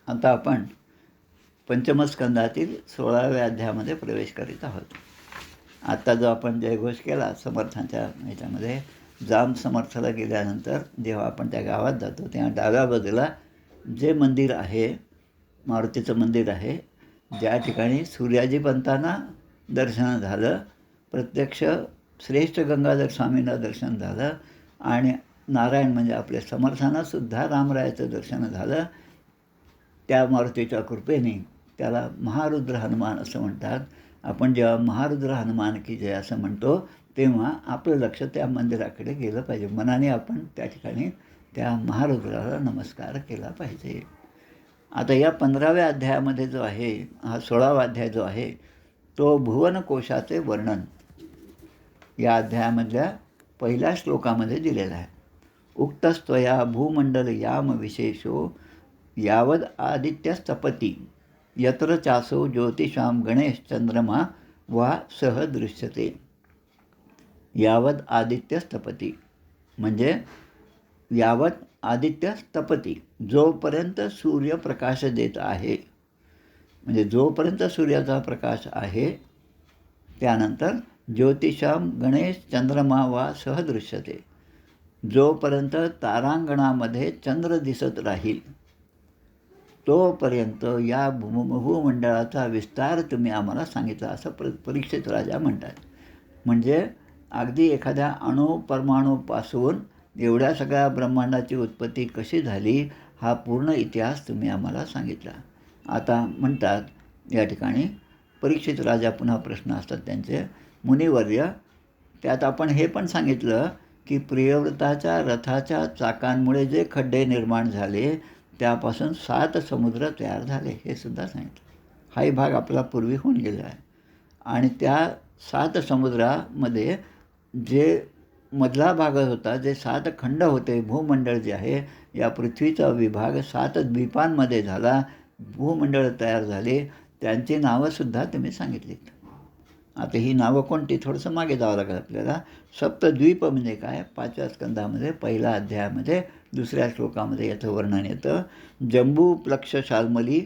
आता आपण पंचमस्कंदातील 16व्या अध्यायामध्ये प्रवेश करीत आहोत. आत्ता जो आपण जयघोष केला समर्थांच्या ह्याच्यामध्ये, जाम समर्थाला गेल्यानंतर जेव्हा आपण त्या गावात जातो तेव्हा डाव्या बाजूला जे मंदिर आहे, मारुतीचं मंदिर आहे, ज्या ठिकाणी सूर्याजी पंतांना दर्शन झालं, प्रत्यक्ष श्रेष्ठ गंगाधर स्वामींना दर्शन झालं आणि नारायण म्हणजे आपल्या समर्थांनासुद्धा रामरायाचं दर्शन झालं, त्या मारुतीच्या कृपेने त्याला महारुद्र हनुमान असं म्हणतात. आपण जेव्हा महारुद्र हनुमान की जय असं म्हणतो तेव्हा आपलं लक्ष त्या मंदिराकडे गेलं पाहिजे. मनाने आपण त्या ठिकाणी त्या महारुद्राला नमस्कार केला पाहिजे. आता या 15व्या अध्यायामध्ये जो आहे, हा 16वा अध्याय जो आहे, तो भुवनकोशाचे वर्णन या अध्यायामधल्या पहिल्या श्लोकामध्ये दिलेला आहे. उक्तस्त्वया भूमंडल याम विशेषो यावद आदित्यस्तपती यत्र चासो ज्योतिषाम गणेश चंद्रमा वा सह दृश्यते. यावद आदित्यस्तपती म्हणजे यावत आदित्यस्तपती, जोपर्यंत सूर्य प्रकाश देत आहे, म्हणजे जोपर्यंत सूर्याचा प्रकाश आहे, त्यानंतर ज्योतिषाम गणेश चंद्रमा वा सह दृश्यते, जोपर्यंत तारांगणामध्ये चंद्र दिसत राहील तोपर्यंत या भूमंडळाचा विस्तार तुम्ही आम्हाला सांगितला असं परीक्षित राजा म्हणतात. म्हणजे अगदी एखाद्या परमाणूपासून एवढ्या सगळ्या ब्रह्मांडाची उत्पत्ती कशी झाली हा पूर्ण इतिहास तुम्ही आम्हाला सांगितला. आता म्हणतात या ठिकाणी परीक्षित राजा पुन्हा प्रश्न असतात त्यांचे, मुनिवर्य, त्यात आपण हे पण सांगितलं की प्रियव्रताच्या रथाच्या चाकांमुळे जे खड्डे निर्माण झाले त्यापासून 7 समुद्र तयार झाले, हे सुद्धा सांगितलं. हाही भाग आपला पूर्वी होऊन गेला आहे. आणि त्या 7 समुद्रामध्ये जे मधला भाग होता, जे 7 खंड होते, भूमंडळ जे आहे, या पृथ्वीचा विभाग 7 द्वीपांमध्ये झाला, भूमंडळ तयार झाले, त्यांची नावंसुद्धा तुम्ही सांगितलीत. आता ही नावं कोणती, थोडंसं मागे जावं लागेल आपल्याला. सप्तद्वीप म्हणजे काय, 5व्या स्कंदामध्ये पहिल्या अध्यायामध्ये 2ऱ्या श्लोकामध्ये याचं वर्णन येतं. जंबू, प्लक्ष, शाल्मली,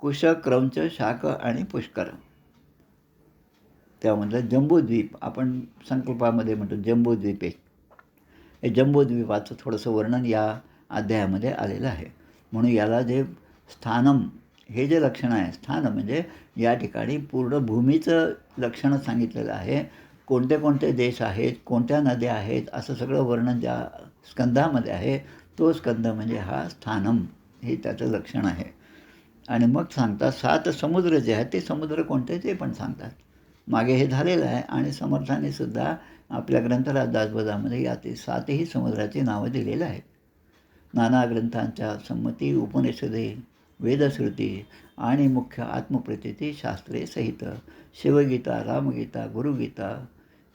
कुश, क्रौंच, शाक आणि पुष्कर. त्यामधलं जंबूद्वीप आपण संकल्पामध्ये म्हणतो जंबूद्वीपे. हे जंबूद्वीपाचं थोडंसं वर्णन या अध्यायामध्ये आलेलं आहे. म्हणून याला जे स्थानम हे जे लक्षण आहे, स्थान म्हणजे या ठिकाणी पूर्ण भूमीचं लक्षण सांगितलेलं आहे. कोणते कोणते देश आहेत, कोणत्या नद्या आहेत, असं सगळं वर्णन ज्या स्कंदामध्ये आहे, तो स्कंद म्हणजे हा स्थानम, हे त्याचं लक्षण आहे. आणि मग सांगतात 7 समुद्र जे आहेत ते समुद्र कोणते ते पण सांगतात. मागे हे झालेलं आहे. आणि समर्थांनी सुद्धा आपल्या ग्रंथराज दासबोधामध्ये या 7ही समुद्राची नावं दिलेली आहेत. नाना ग्रंथांच्या संमती, उपनिषदे, वेदश्रुती आणि मुख्य आत्मप्रतीती शास्त्रे सहित शिवगीता, रामगीता, गुरुगीता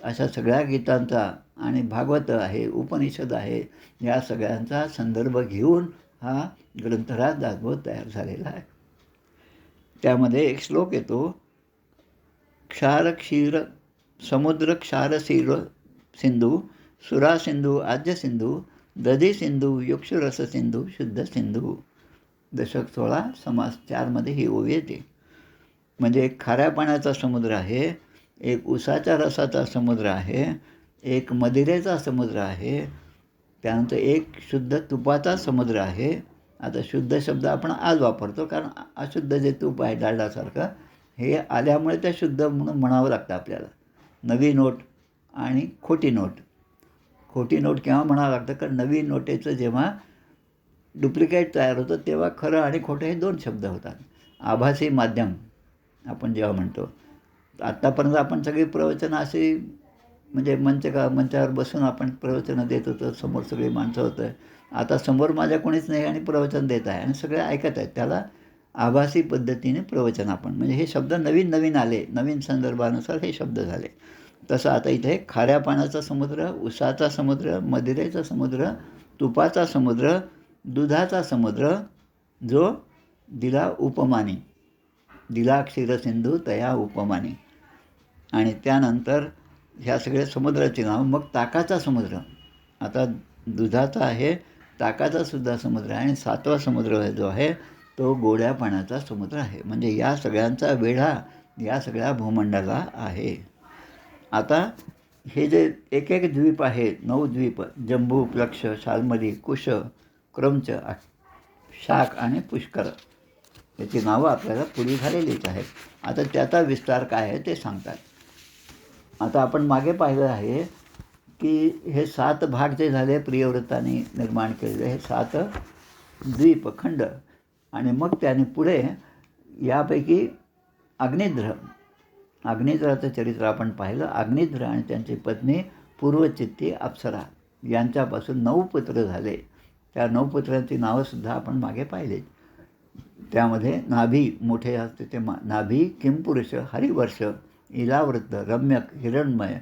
अशा सगळ्या गीतांचा आणि भागवत आहे, उपनिषद आहे, या सगळ्यांचा संदर्भ घेऊन हा ग्रंथराज दासबोध तयार झालेला आहे. त्यामध्ये एक श्लोक येतो, क्षार क्षीर समुद्र क्षार सिंधू सुरा सिंधू आद्य सिंधू दधी सिंधू युक्षरस सिंधू शुद्ध सिंधू. दशक 16 समास 4मध्ये ही ओवी येते. म्हणजे एक खाऱ्या पाण्याचा समुद्र आहे, एक उसाच्या रसाचा समुद्र आहे, एक मदिरेचा समुद्र आहे, त्यानंतर एक शुद्ध तुपाचा समुद्र आहे. आता शुद्ध शब्द आपण आज वापरतो, कारण अशुद्ध जे तूप आहे डालडासारखं, हे आल्यामुळे त्या शुद्ध म्हणून म्हणावं लागतं आपल्याला. नवी नोट आणि खोटी नोट. खोटी नोट केव्हा म्हणावं लागतं, कारण नवी नोटेचं जेव्हा डुप्लिकेट तयार होतं तेव्हा खरं आणि खोटं हे 2 शब्द होतात. आभासी माध्यम आपण जेव्हा म्हणतो, आत्तापर्यंत आपण सगळी प्रवचनं अशी म्हणजे मंचावर बसून आपण प्रवचनं देत होतो, समोर सगळी माणसं होतं. आता समोर माझ्या कोणीच नाही आणि प्रवचन देत आहे आणि सगळे ऐकत आहेत, त्याला आभासी पद्धतीने प्रवचन आपण, म्हणजे हे शब्द नवीन नवीन आले, नवीन संदर्भानुसार हे शब्द झाले. तसं आता इथे खाऱ्या पाण्याचा समुद्र, उसाचा समुद्र, मदिरेचा समुद्र, तुपाचा समुद्र, दुधाचा समुद्र, जो दिला उपमानी, दिला क्षीरसिंधू तया उपमानी. आणि त्यानंतर ह्या सगळ्या समुद्राची नाव. मग ताकाचा समुद्र, आता दुधाचा आहे, ताकाचा सुद्धा समुद्र आहे. आणि 7वा समुद्र जो आहे तो गोड्या पाण्याचा समुद्र आहे. म्हणजे या सगळ्यांचा वेढा या सगळ्या भूमंडला आहे. आता हे जे एक एक द्वीप आहे, 9 द्वीप, जंबू, प्लक्ष, शाल्मली, कुश, क्रौंच, शाक आणि पुष्कर, याची नावं आपल्याला पुढे झालेलीच आहेत. आता त्याचा विस्तार काय आहे ते सांगतात. आता आपण मागे पाहिलं आहे की हे 7 भाग जे झाले प्रियव्रताने निर्माण केलेले, हे 7 द्वीपखंड, आणि मग त्याने पुढे यापैकी अग्निध्राचं चरित्र आपण पाहिलं. अग्निध्र आणि त्यांची पत्नी पूर्वचित्ती अप्सरा यांच्यापासून 9 पुत्र झाले. त्या 9 पुत्रांची नावंसुद्धा आपण मागे पाहिली. त्यामध्ये नाभी मोठे असते ते नाभी, किंपुरुष, हरिवर्ष, इलावृत्त, रम्यक, हिरण्मय,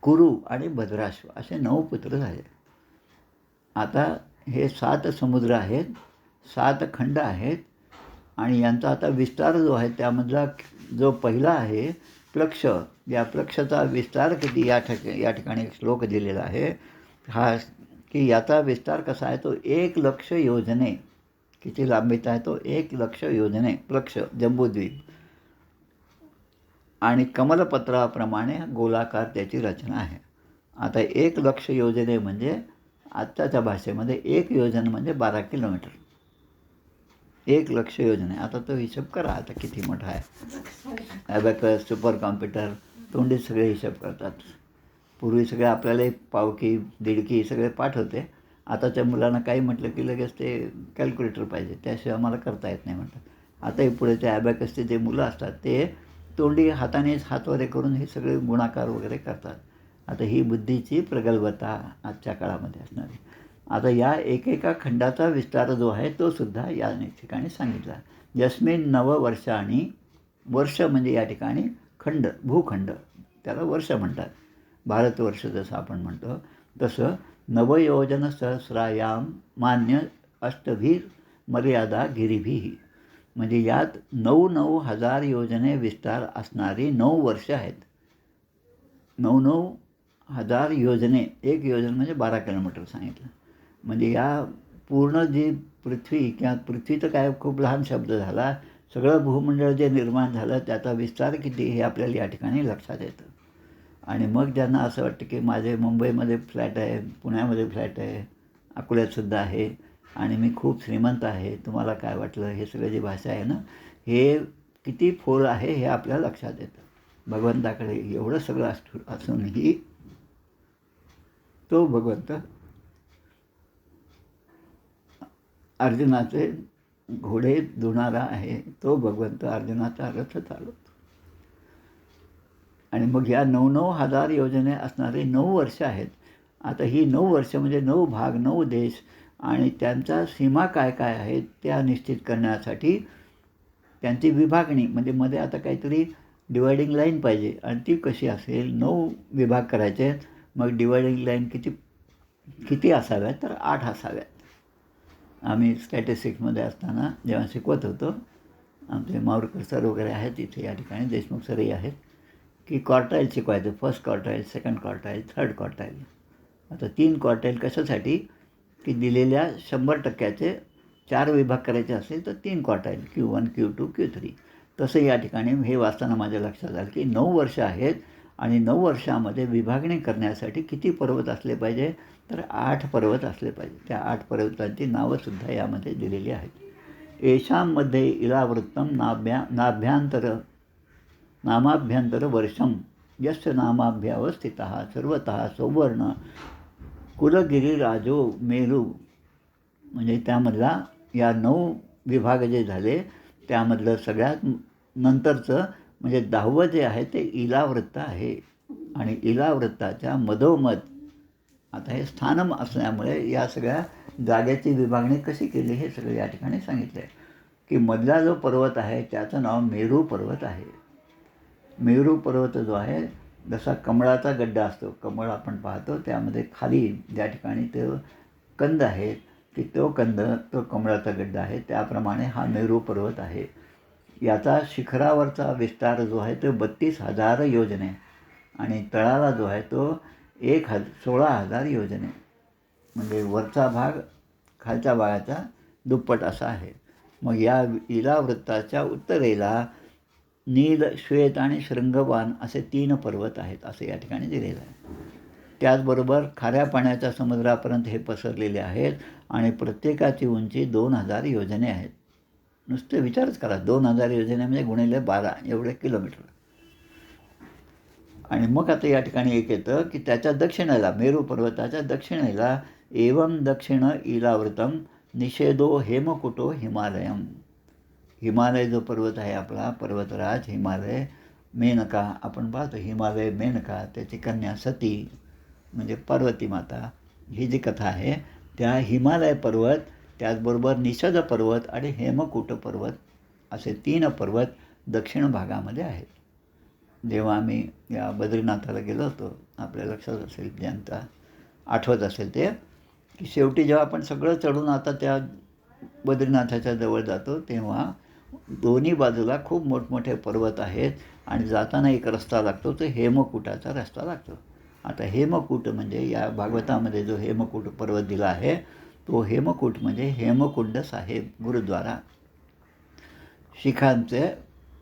कुरु आणि भद्राश्व असे 9 पुत्र झाले. आता हे 7 समुद्र आहेत, 7 खंड आहेत, आणि यांचा आता विस्तार जो आहे त्यामधला जो पहिला आहे प्लक्ष, या प्लक्षाचा विस्तार किती या ठिकाणी श्लोक दिलेला आहे हा, की याचा विस्तार कसा आहे तो 1,00,000 योजने. किती लांबीचा आहे तो? 1,00,000 योजने प्लक्ष जंबूद्वीप, आणि कमलपत्राप्रमाणे गोलाकार त्याची रचना आहे. आता 1,00,000 योजने म्हणजे आत्ताच्या भाषेमध्ये 1 योजना म्हणजे 12 किलोमीटर. 1,00,000 योजने. आता तो हिशोब करा आता किती मोठा आहे. ॲबॅकस, सुपर कॉम्प्युटर तोंडी सगळे हिशोब करतात. पूर्वी सगळे आपल्याला पावकी दीडकी सगळे पाठ होते. आताच्या मुलांना काही म्हटलं की लगेच ते कॅल्क्युलेटर पाहिजे, त्याशिवाय आम्हाला करता येत नाही म्हणतात. आताही पुढे ते ॲबॅकसचे जे मुलं असतात ते तोंडी हातानेच हातवारे करून हे सगळे गुणाकार वगैरे करतात. आता ही बुद्धीची प्रगल्भता आजच्या काळामध्ये असणारी. आता या एकेका खंडाचा विस्तार जो आहे तो सुद्धा या ठिकाणी सांगितला. यस्मिन नववर्षाणी, वर्ष म्हणजे या ठिकाणी खंड, भूखंड, त्याला वर्ष म्हणतात. भारतवर्ष जसं आपण म्हणतो तसं नवयोजन सहस्रायाम मान्य अष्टभीर मर्यादा गिरिभीही, म्हणजे यात 9,000 योजने विस्तार असणारी 9 वर्ष आहेत. 9,000 योजने, एक योजना म्हणजे 12 किलोमीटर सांगितलं. म्हणजे या पूर्ण जी पृथ्वी, किंवा पृथ्वी तर काय खूप लहान शब्द झाला, सगळं भूमंडळ जे निर्माण झालं त्याचा विस्तार किती हे आपल्याला या ठिकाणी लक्षात येतं. आणि मग ज्यांना असं वाटतं की माझे मुंबईमध्ये फ्लॅट आहे, पुण्यामध्ये फ्लॅट आहे, अकोल्यातसुद्धा आहे, आणि मी खूप श्रीमंत आहे, तुम्हाला काय वाटलं, हे सगळं जी भाषा आहे ना, हे किती फोल आहे हे आपल्याला लक्षात येतं. भगवंताकडे एवढं सगळं असूनही तो भगवंत अर्जुनाचे घोडे धुणारा आहे. तो भगवंत अर्जुनाचा रथ चालवतो. आणि मग या 9,000 योजने असणारे 9 वर्ष आहेत. आता ही 9 वर्ष म्हणजे 9 भाग, 9 देश, आणि त्यांच्या सीमा काय काय आहेत त्या निश्चित करण्यासाठी त्यांची विभागणी, म्हणजे मध्ये आता काहीतरी डिवायडिंग लाईन पाहिजे, आणि ती कशी असेल? 9 विभाग करायचे. मग डिवायडिंग लाईन किती असाव्यात? तर 8 असाव्यात. आम्ही स्टॅटिस्टिक्समध्ये असताना जेव्हा शिकवत होतो, आमचे मावरकर सर वगैरे आहेत इथे या ठिकाणी, देशमुख सरही आहेत, की क्वार्टाईल शिकवायचं. First quartile, second quartile, third quartile. आता 3 क्वार्टाईल कशासाठी? की दिलेल्या 100% 4 विभाग करायचे असेल तर 3 क्वार्टाईल, Q1, Q2, Q3. तसं या ठिकाणी हे वाचताना माझ्या लक्षात आलं की 9 वर्ष आहेत, आणि 9 वर्षामध्ये विभागणी करण्यासाठी किती पर्वत असले पाहिजे? तर 8 पर्वत असले पाहिजे. त्या 8 पर्वतांची नावंसुद्धा यामध्ये दिलेली आहेत. येषांमध्ये इलावृत्तम नामाभ्यंतर वर्षम यस्य नामाभ्यावस्थितः सर्वतः सौवर्ण कुलगिरिराजो मेरू, म्हणजे त्यामधला या 9 विभाग जे झाले त्यामधलं सगळ्यात नंतरचं म्हणजे 10वं जे आहे ते इलावृत्त आहे. आणि इलावृत्ताच्या मधोमध आता हे स्थानम असल्यामुळे या सगळ्या जागेची विभागणी कशी केली हे सगळं या ठिकाणी सांगितलं आहे. की मधला जो पर्वत आहे त्याचं नाव मेरू पर्वत आहे. मेरू पर्वत जो आहे जसा कमळाचा गड्डा असतो, कमळ आपण पाहतो त्यामध्ये खाली ज्या ठिकाणी ते कंद आहे की तो कंद तो कमळाचा गड्डा आहे, त्याप्रमाणे हा मेरू पर्वत आहे. याचा शिखरावरचा विस्तार जो आहे तो 32,000 योजने, आणि तळाला जो आहे तो 16,000 योजने, म्हणजे वरचा भाग खालच्या भागाचा दुप्पट असा आहे. मग या इलावृत्ताच्या उत्तरेला नील, श्वेत आणि शृंगवान असे 3 पर्वत आहेत असं या ठिकाणी दिलेलं आहे. त्याचबरोबर खाऱ्या पाण्याच्या समुद्रापर्यंत हे पसरलेले आहेत आणि प्रत्येकाची उंची 2000 योजने आहेत. नुसते विचारच करा, 2000 योजने म्हणजे गुणिले 12 एवढे किलोमीटर. आणि मग आता या ठिकाणी एक येतं की त्याच्या दक्षिणेला, मेरू पर्वताच्या दक्षिणेला एवं दक्षिण इलावृतम निषेधो हेमकुटो हिमालयम. हिमालय जो पर्वत आहे आपला, पर्वतराज हिमालय, मेनका आपण पाहतो हिमालय मेनका, त्याची कन्या सती म्हणजे पार्वती माता, ही जी कथा आहे त्या हिमालय पर्वत, त्याचबरोबर निषद पर्वत आणि हेमकूट पर्वत असे 3 पर्वत दक्षिण भागामध्ये आहेत. जेव्हा आम्ही या बद्रीनाथाला गेलो होतो, आपल्या लक्षात असेल, ज्यांचा आठवत असेल ते, की शेवटी जेव्हा आपण सगळं चढून आता त्या बद्रीनाथाच्या जवळ जातो तेव्हा दोन्ही बाजूला खूप मोठमोठे पर्वत आहेत आणि जाताना एक रस्ता लागतो, तो हेमकूटाचा रस्ता लागतो. आता हेमकूट म्हणजे या भागवतामध्ये जो हेमकूट पर्वत दिला आहे तो हेमकूट म्हणजे हेमकुंड साहेब गुरुद्वारा. शिखांचे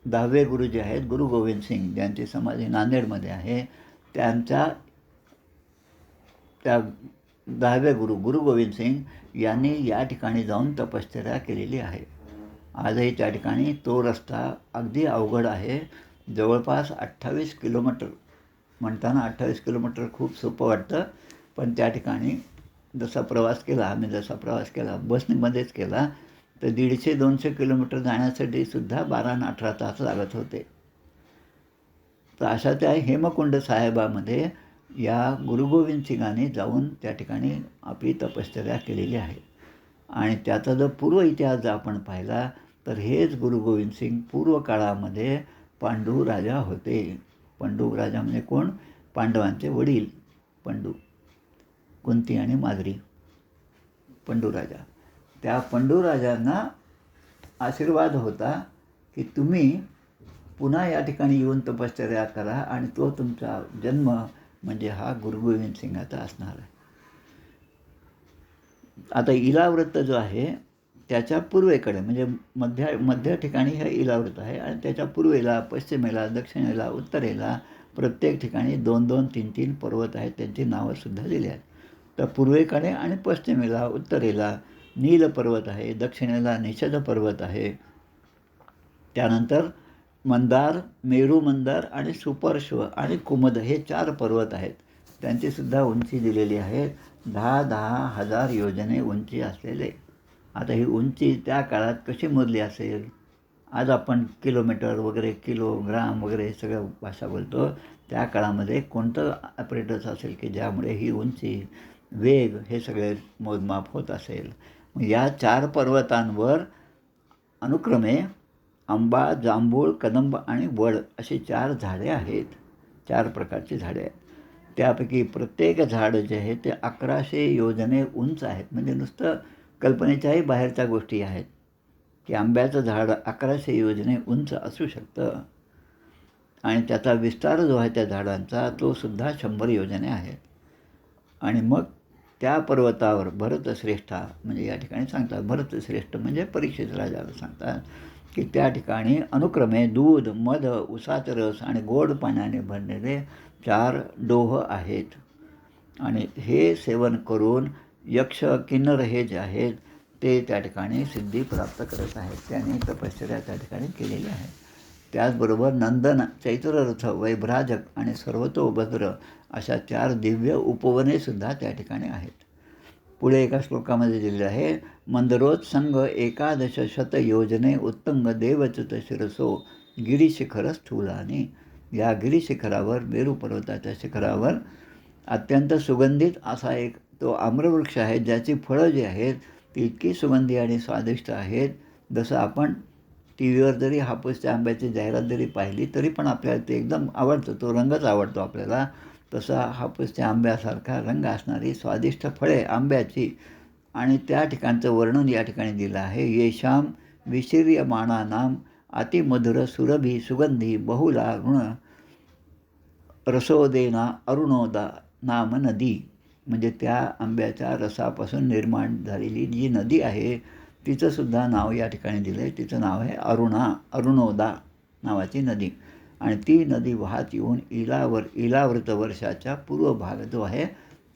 10वे गुरु जे आहेत गुरु गोविंद सिंग, ज्यांची समाधी नांदेडमध्ये आहे, त्यांच्या त्या 10वे गुरु गुरु गोविंद सिंग यांनी या ठिकाणी जाऊन तपश्चर्या केलेली आहे. आजही त्या ठिकाणी तो रस्ता अगदी अवघड आहे, जवळपास 28 किलोमीटर. म्हणताना 28 किलोमीटर खूप सोपं वाटतं, पण त्या ठिकाणी जसा प्रवास केला, आम्ही जसा प्रवास केला बसमध्येच केला, तर 150-200 किलोमीटर जाण्यासाठी सुद्धा 12 आणि 18 तास लागत होते. तर अशा त्या हेमकुंड साहेबामध्ये या गुरु गोविंद सिंगांनी जाऊन त्या ठिकाणी आपली तपश्चर्या केलेली आहे. आणि त्याचा जर पूर्व इतिहास जर आपण पाहिला तर हेच गुरु गोविंद सिंग पूर्व काळामध्ये पांडू राजा होते. पांडू राजा म्हणजे कोण? पांडवांचे वडील पांडू, कुंती आणि माद्री. पांडू राजा, त्या पांडू राजांना आशीर्वाद होता की तुम्ही पुन्हा या ठिकाणी येऊन तपश्चर्या करा आणि तो तुमचा जन्म म्हणजे हा गुरु गोविंद सिंगाचा असणार आहे. आता इलाव्रत जो आहे त्याच्या पूर्वेकडे म्हणजे मध्य ठिकाणी हे इलाव्रत आहे आणि त्याच्या पूर्वेला, पश्चिमेला, दक्षिणेला, उत्तरेला प्रत्येक ठिकाणी 2-2, 3-3 पर्वत आहेत, त्यांची नावंसुद्धा दिली आहेत. तर पूर्वेकडे आणि पश्चिमेला, उत्तरेला नील पर्वत आहे, दक्षिणेला निषद पर्वत आहे. त्यानंतर मंदार, मेरू मंदार आणि सुपर्श्व आणि कुमद हे 4 पर्वत आहेत. त्यांचीसुद्धा उंची दिलेली आहे 10,000 योजने उंची असलेले. आता ही उंची त्या काळात कशी मोजली असेल? आज आपण किलोमीटर वगैरे, किलोग्राम वगैरे सगळं भाषा बोलतो. त्या काळामध्ये कोणतं ॲपरेटस असेल की ज्यामुळे ही उंची, वेग हे सगळे मोजमाप होत असेल? या 4 पर्वतांवर अनुक्रमे आंबा, जांभूळ, कदंब आणि वड अशी 4 झाडे आहेत. 4 प्रकारची झाडे आहेत. त्यापैकी प्रत्येक झाड जे आहे ते 1100 योजने उंच आहेत. म्हणजे नुसतं कल्पनेच्याही बाहेरच्या गोष्टी आहेत की आंब्याचं झाड 1100 योजने उंच असू शकतं आणि त्याचा विस्तार जो आहे त्या झाडांचा तो सुद्धा 100 योजने आहेत. आणि मग त्या पर्वतावर भरतश्रेष्ठा म्हणजे या ठिकाणी सांगतात, भरतश्रेष्ठ म्हणजे परीक्षित राजाला सांगतात की त्या ठिकाणी अनुक्रमे दूध, मध, उसाचा रस आणि गोड पाण्याने भरलेले 4 डोह आहेत आणि हे सेवन करून यक्ष, किन्नर हे जे आहेत ते त्या ठिकाणी सिद्धी प्राप्त करत आहेत. त्यांनी तपश्चर्या त्या ठिकाणी केलेली आहे. त्याचबरोबर नंदन, चैत्ररथ, वैभ्राजक आणि सर्वतोभद्र अशा 4 दिव्य उपवनेसुद्धा त्या ठिकाणी आहेत. पुढे एका श्लोकामध्ये दिलेले आहे, मंदरोत्संग 11 शत योजने उत्तंग देवच्युत शिरसो गिरीशिखर स्थूलानी. या गिरीशिखरावर, मेरू पर्वताच्या शिखरावर अत्यंत सुगंधित असा एक तो आम्रवृक्ष आहे, ज्याची फळं जी आहेत ती इतकी सुगंधी आणि स्वादिष्ट आहेत, जसं आपण टी व्हीवर जरी हापूसच्या आंब्याची जाहिरात जरी पाहिली तरी पण आपल्याला ते एकदम आवडतं, तो रंगच आवडतो आपल्याला. तसा हापूसच्या आंब्यासारखा रंग असणारी स्वादिष्ट फळे आंब्याची आणि त्या ठिकाणचं वर्णन या ठिकाणी दिलं आहे. येशाम विशीर्यमाणानाम अतिमधुर सुरभी सुगंधी बहुला ऋण रसोदेना अरुणोदा नाम नदी. म्हणजे त्या आंब्याच्या रसापासून निर्माण झालेली जी नदी आहे तिचंसुद्धा नाव या ठिकाणी दिलं आहे. तिचं नाव आहे अरुणोदा नावाची नदी. आणि ती नदी वाहत येऊन इलावर्त वर्षाच्या पूर्व भाग जो आहे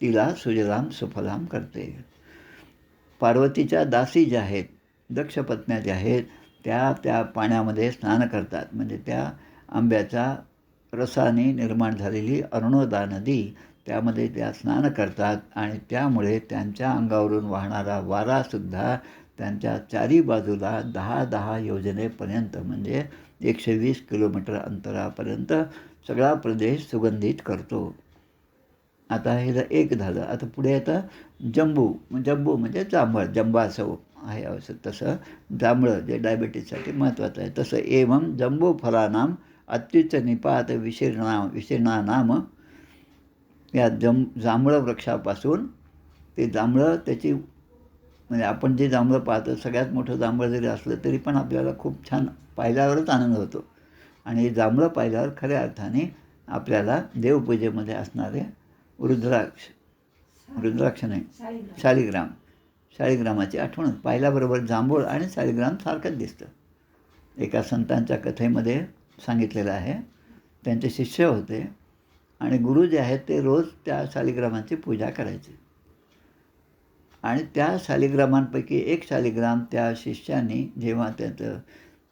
तिला सुजलाम सुफलाम करते. पार्वतीच्या दासी ज्या आहेत, दक्षपत्न्या ज्या आहेत, त्या पाण्यामध्ये स्नान करतात. म्हणजे त्या आंब्याच्या रसाने निर्माण झालेली अरुणोदा नदी त्यामध्ये त्या स्नान करतात आणि त्यामुळे त्यांच्या अंगावरून वाहणारा वारासुद्धा त्यांच्या चारी बाजूला 10-10 योजनेपर्यंत म्हणजे 120 किलोमीटर अंतरापर्यंत सगळा प्रदेश सुगंधित करतो. आता हे जर एक झालं. आता पुढे येतं जंबू म्हणजे जांभळ, जंबासव आहे असं तसं जांभळं जे डायबिटीजसाठी महत्त्वाचं आहे. तसं एवं जंबू फलानाम अत्युच्च निपात विशीर्णानाम या जांभळं वृक्षापासून ते जांभळं त्याची म्हणजे आपण जे जांभळं पाहतो सगळ्यात मोठं जांभळं जरी असलं तरी पण आपल्याला खूप छान पाहिल्यावरच आनंद होतो. आणि हे जांभळं पाहिल्यावर खऱ्या अर्थाने आपल्याला देवपूजेमध्ये असणारे रुद्राक्ष नाही शालिग्रामाची आठवण पाहिल्याबरोबर जांभूळ आणि शालिग्राम सारखंच दिसतं. एका संतांच्या कथेमध्ये सांगितलेलं आहे. त्यांचे शिष्य होते आणि गुरु जे आहेत ते रोज त्या शालिग्रामाची पूजा करायचे. आणि त्या शालिग्रामांपैकी एक शालिग्राम त्या शिष्याने जेव्हा त्याचं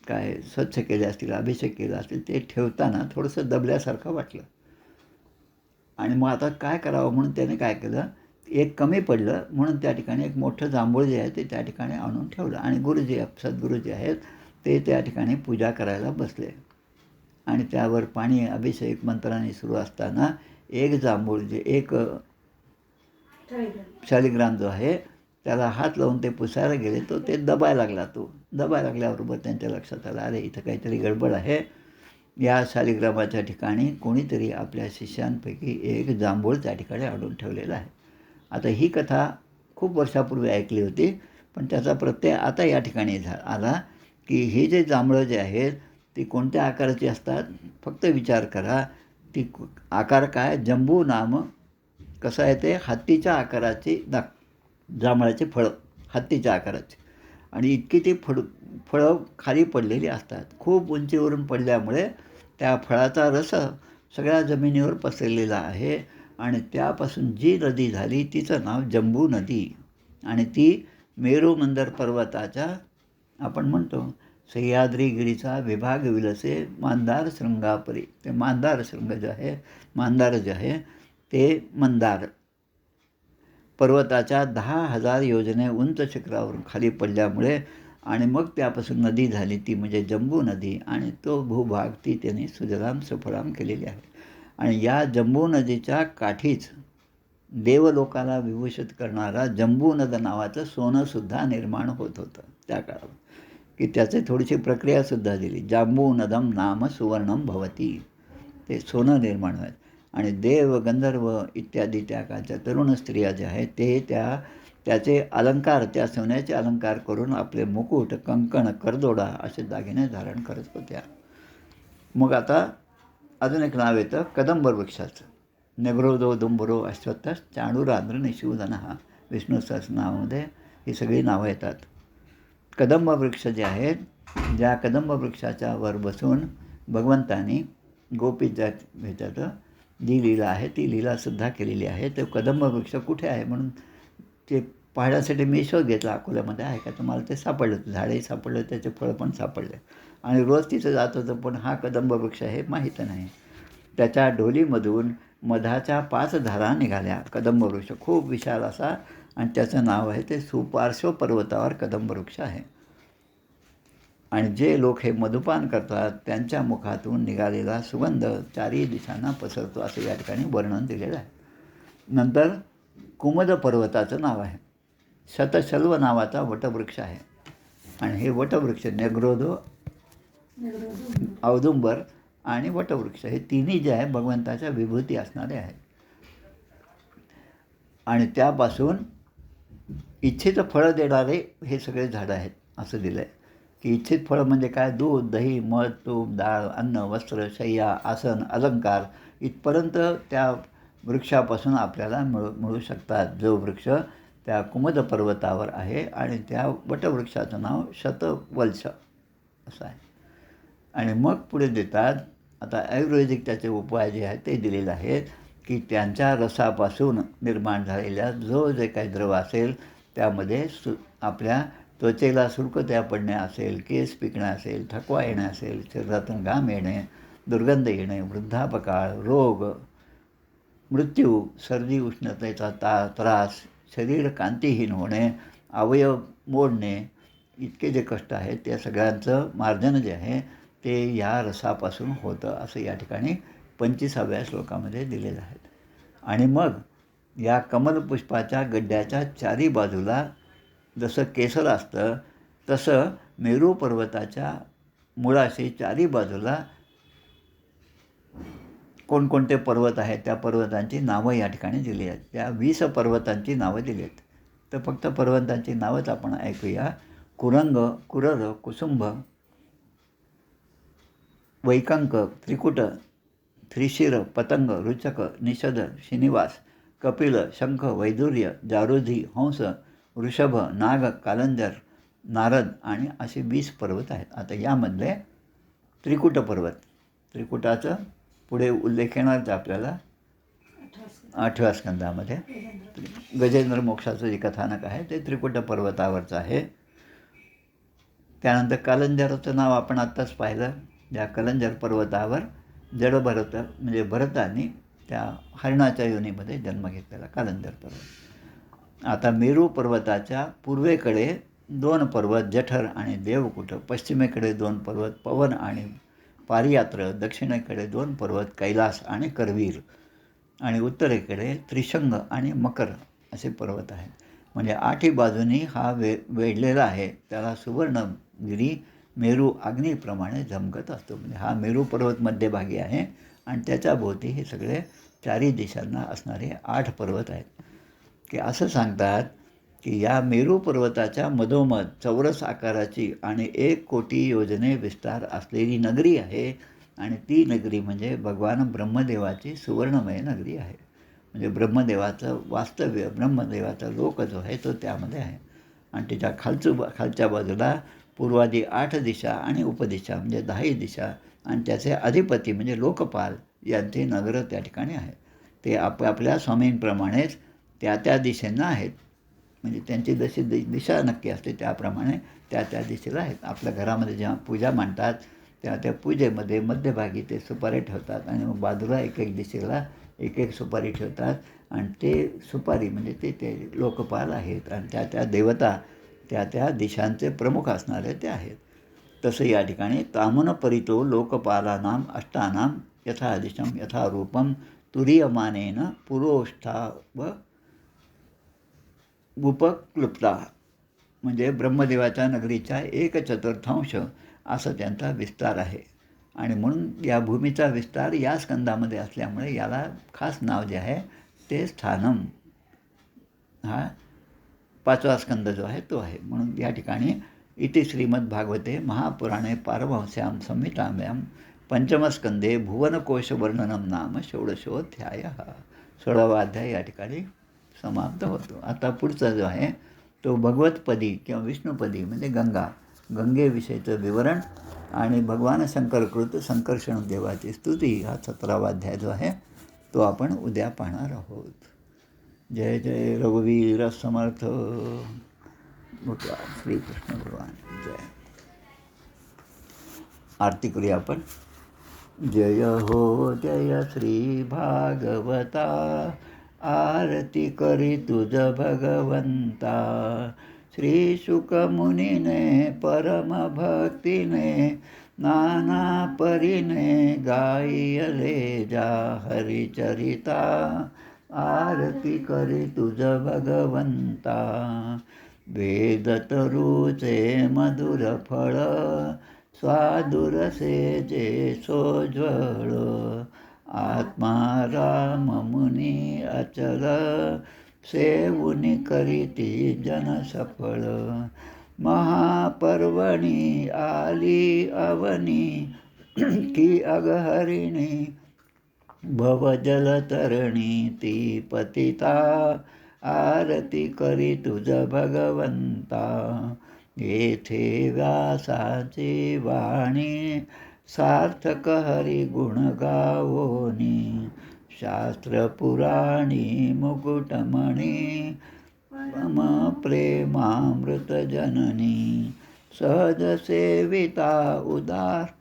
काय स्वच्छ केले असतील, अभिषेक केला असतील, ते ठेवताना थोडंसं दबल्यासारखं वाटलं. आणि मग आता काय करावं म्हणून त्याने काय केलं, एक कमी पडलं म्हणून त्या ठिकाणी एक मोठं जांभूळ जे आहे ते त्या ठिकाणी आणून ठेवलं. आणि सद्गुरू जे आहेत ते त्या ठिकाणी पूजा करायला बसले. आणि त्यावर पाणी अभिषेक मंत्राने सुरू असताना एक जांभूळ एक शालिग्राम जो आहे त्याला हात लावून ते पुसायला गेले तो ते दबायला लागल्याबरोबर त्यांच्या लक्षात आलं, अरे इथं काहीतरी गडबड आहे. या शालिग्रामाच्या ठिकाणी कोणीतरी आपल्या शिष्यांपैकी एक जांभूळ त्या ठिकाणी आणून ठेवलेला आहे. आता ही कथा खूप वर्षापूर्वी ऐकली होती, पण त्याचा प्रत्यय आता या ठिकाणी आला की हे जे जांभळं जे आहेत ती कोणत्या आकाराची असतात. फक्त विचार करा, ती आकार काय, जंबू नाम कसं आहे ते हत्तीच्या आकाराची जांभळाचे फळं हत्तीच्या आकाराचे. आणि इतकी ती फळं खाली पडलेली असतात. खूप उंचीवरून पडल्यामुळे त्या फळाचा रस सगळ्या जमिनीवर पसरलेला आहे. आणि त्यापासून जी नदी झाली तिचं नाव जंबू नदी. आणि ती मेरुमंदर पर्वताच्या आपण म्हणतो सह्याद्रीगिरीचा विभाग विलसे मांदार शृंगापरी. ते मांदार शृंग जे आहे ते मंदार पर्वताच्या 10,000 योजने उंच शिखरावरून खाली पडल्यामुळे आणि मग त्यापासून नदी झाली ती म्हणजे जंबू नदी. आणि तो भूभाग ती त्यांनी सुजलाम सुफलाम केलेली आहे. आणि या जंबू नदीच्या काठीच देवलोकाला विभूषित करणारा जंबूनद नावाचं सोनंसुद्धा निर्माण होत होतं त्या काळात. की त्याची थोडीशी प्रक्रियासुद्धा दिली. जांबूनदम नाम सुवर्णम भवती. ते सोनं निर्माण होत. आणि देव गंधर्व इत्यादी त्या काळच्या तरुण स्त्रिया ज्या आहेत ते त्याचे अलंकार त्या सोन्याचे अलंकार करून आपले मुकुट कंकण करदोडा असे दागिने धारण करत होत्या. मग आता अजून एक नाव येतं कदंब वृक्षाचं. नेग्रोदो दुंबरो अश्वत्थ चांडूराद्र निशिवदनहा विष्णू सहस्रनामामध्ये ही सगळी नावं येतात. कदंब वृक्ष जे आहेत, ज्या कदंब वृक्षाच्या वर बसून भगवंतांनी गोपीच्या ह्याच्यात जी लीला आहे ती लीलासुद्धा केलेली आहे. ते कदंब वृक्ष कुठे आहे म्हणून ते पाहण्यासाठी मी शोध घेतला. अकोल्यामध्ये आहे का, तर मला ते सापडलं. झाडही सापडलं, त्याचे फळं पण सापडले. आणि रोज तिथं जात होतं, पण हा कदंब वृक्ष हे माहीत नाही. त्याच्या ढोलीमधून मधाच्या 5 धारा निघाल्या. कदंब वृक्ष खूप विशाल असा आणि त्याचं नाव आहे ते सुपार्श्व पर्वतावर कदंब वृक्ष आहे. आणि जे लोक हे मधुपान करतात त्यांच्या मुखातून निघालेला सुगंध चारही दिशांना पसरतो असं या ठिकाणी वर्णन दिलेलं आहे. नंतर कुमद पर्वताचं नाव आहे. शतशल्व नावाचा वटवृक्ष आहे. आणि हे वटवृक्ष नेग्रोदो औदुंबर आणि वटवृक्ष हे तिन्ही जे आहे भगवंताच्या विभूती असणारे आहेत. आणि त्यापासून इच्छित फळं देणारे हे सगळे झाडं आहेत असं दिलं आहे. की इच्छित फळं म्हणजे काय, दूध दही मध तूप डाळ अन्न वस्त्र शय्या आसन अलंकार इथपर्यंत त्या वृक्षापासून आपल्याला मिळू शकतात. जो वृक्ष त्या कुमद पर्वतावर आहे आणि त्या वटवृक्षाचं नाव शतवल्स असं आहे. आणि मग पुढे देतात, आता आयुर्वेदिक त्याचे उपाय जे आहेत ते दिलेले आहेत की त्यांच्या रसापासून निर्माण झालेल्या जो जे काही द्रव असेल त्यामध्ये आपल्या त्वचेला सुरकुत्या पडणे असेल, केस पिकणे असेल, थकवा येणे असेल, शरीरातून घाम येणे, दुर्गंध येणे, वृद्धापकाळ, रोग, मृत्यू, सर्दी, उष्णतेचा त्रास, शरीर कांतीहीन होणे, अवयव मोडणे, इतके जे कष्ट आहेत त्या सगळ्यांचं मार्जन जे आहे ते या रसापासून होतं असं या ठिकाणी 25व्या श्लोकामध्ये दिलेलं आहे. आणि मग या कमलपुष्पाच्या गड्ड्याच्या चारी बाजूला जसं केसर असतं तसं मेरू पर्वताच्या मुळाशी चारी बाजूला कोणकोणते पर्वत आहेत त्या पर्वतांची नावं या ठिकाणी दिली आहेत. त्या 20 पर्वतांची नावं दिली आहेत. तर फक्त पर्वतांची नावंच आपण ऐकूया. कुरंग, कुरर, कुसुंभ, वैकंक, त्रिकुट, त्रिशिर, पतंग, रुचक, निषद, श्रीनिवास, कपिल, शंख, वैदुर्य, जारुधी, हंस, वृषभ, नाग, कालंजर, नारद आणि असे 20 पर्वत आहेत. आता यामधले त्रिकुट पर्वत, त्रिकुटाचं पुढे उल्लेख येणारच आपल्याला 8व्या स्कंदामध्ये. गजेंद्र मोक्षाचं जे कथानक आहे ते त्रिकुट पर्वतावरचं आहे. त्यानंतर कालंजराचं नाव आपण आत्ताच पाहिलं. ज्या कलंजर पर्वतावर जडभरत म्हणजे भरताने त्या हरणाच्या योनीमध्ये जन्म घेतलेला कालंजर पर्वत. आता मेरू पर्वताच्या पूर्वेकडे 2 पर्वत जठर आणि देवकुट, पश्चिमेकडे 2 पर्वत पवन आणि पारियात्र, दक्षिणेकडे 2 पर्वत कैलास आणि करवीर आणि उत्तरेकडे त्रिशंग आणि मकर असे पर्वत आहेत. म्हणजे 8ही बाजूनी हा वेढलेला आहे. त्याला सुवर्णगिरी मेरू अग्नीप्रमाणे झमकत असतो. म्हणजे हा मेरू पर्वत मध्यभागी आहे आणि त्याच्या भोवती हे सगळे चारी दिशांना असणारे 8 पर्वत आहेत. की असं सांगतात की या मेरू पर्वताच्या मधोमध चौरस आकाराची आणि 1 कोटी योजने विस्तार असलेली नगरी आहे आणि ती नगरी म्हणजे भगवान ब्रह्मदेवाची सुवर्णमय नगरी आहे. म्हणजे ब्रह्मदेवाचं वास्तव्य, ब्रह्मदेवाचा लोक जो आहे तो त्यामध्ये आहे. आणि त्याच्या खालच्या बाजूला पूर्वादी 8 दिशा आणि उपदिशा म्हणजे 10ही दिशा आणि त्याचे अधिपती म्हणजे लोकपाल यांचे नगरं त्या ठिकाणी आहेत. ते आपल्या स्वामींप्रमाणेच त्या दिशेनं आहेत. म्हणजे त्यांची जशी दिशा नक्की असते त्याप्रमाणे त्या दिशेला आहेत. आपल्या घरामध्ये जेव्हा पूजा मांडतात त्या पूजेमध्ये मध्यभागी ते सुपारी ठेवतात आणि मग बाजूला एक दिशेला एक सुपारी ठेवतात आणि ते सुपारी म्हणजे ते लोकपाल आहेत आणि त्या देवता त्या दिशांचे प्रमुख असणारे ते आहेत. तसं या ठिकाणी तामुन परितो लोकपालानाम अष्टानाम यथा दिशम यथा रूपम तुरीयमानेन पुरोष्ठाव उपक्लुप्ता, म्हणजे ब्रह्मदेवाच्या नगरीच्या 1/4 असं त्यांचा विस्तार आहे. आणि म्हणून या भूमीचा विस्तार या स्कंदामध्ये असल्यामुळे याला खास नाव जे आहे ते स्थानम, हा 5वा स्कंद जो आहे तो आहे. म्हणून या ठिकाणी इति श्रीमद्भागवते महापुराणे पारमहंस्यां संहितायां पंचमस्कंदे भुवनकोशवर्णनम नाम षोडशोऽध्याय. 16वा अध्याय या ठिकाणी समाप्त होतो. आता पुढचा जो आहे तो भगवतपदी किंवा विष्णुपदी म्हणजे गंगेविषयीचं विवरण आणि भगवान शंकरकृत संकर्षण देवाची स्तुती हा 17वा अध्याय जो आहे तो आपण उद्या पाहणार आहोत. जय जय रघुवीर समर्थ भगवान श्रीकृष्ण भगवान जय. आरती करूया आपण. जय हो जय श्री भागवता, आरती करी तुझ भगवंता. श्री शुकमुनीने परम भक्तीने नाना परीने गायले जा हरिचरिता. आरती करी तुझ भगवंता. वेद तरुचे मधुर फळ, स्वादुरसे जे सोज्वळ. आत्मा राम मुनी अचल, सेवुनी करीती जन सफळ. महापर्वणी आली अवनी, की अगहरिणी भवजलतरणी ती पतिता. आरती करी तुझ भगवंता. येथे व्यासाची वाणी सार्थक हरी गुण गावोनी. शास्त्र पुराणी मुकुटमणी मम प्रेमामृत जननी. सहज सेविता उदार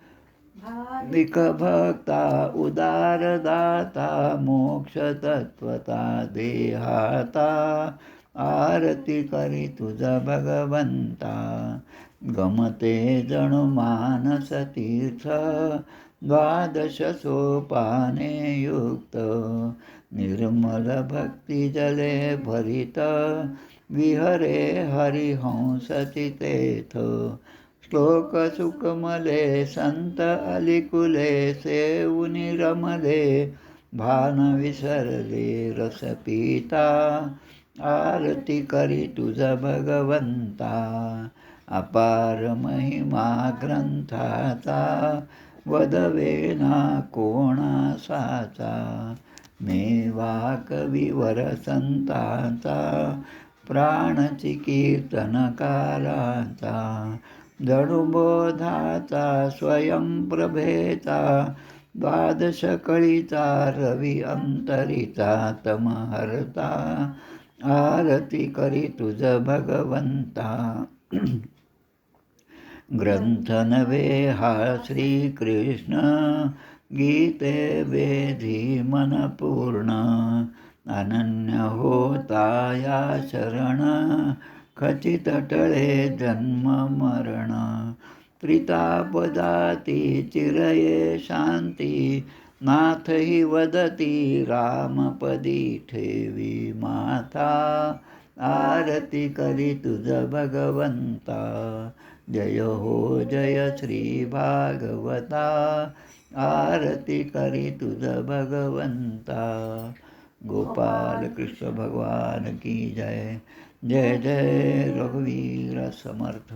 विक भक्ता उदार दाता. मोक्ष तत्वता देहाता. आरती करी तुझा भगवंता. गमते जणू मानस तीर्थ 12 सोपाने युक्त. निर्मल भक्ती जले भरित विहरे हरिहंसची तेथ. श्लोक सुकमले संत अलिकुले सेवुनी रमले. भान विसरले रस पिता. आरती करी तुझा भगवंता. अपार महिमा ग्रंथाचा वदवेना कोणासाचा. मेवा कविवर संतांचा प्राणची कीर्तनकाराचा. जडुबोधाचा स्वयंप्रभेचा 12 कळीचा रवी अंतरीचा तमहर्ता. आरती करी तुझ भगवंता. ग्रंथ नवे हा श्रीकृष्ण गीते वेधी मन पूर्ण. अनन्य होता या शरण खचित टळे जन्म मरण. प्रीतापदाती चिरये शांती. नाथ ही वदती रामपदी ठेवी माथा. आरती करी तुझ भगवंता. जय हो जय श्री भागवता. आरती करी तुझ भगवंता. गोपाल कृष्ण भगवान की जय. जय जय रघुवीर समर्थ.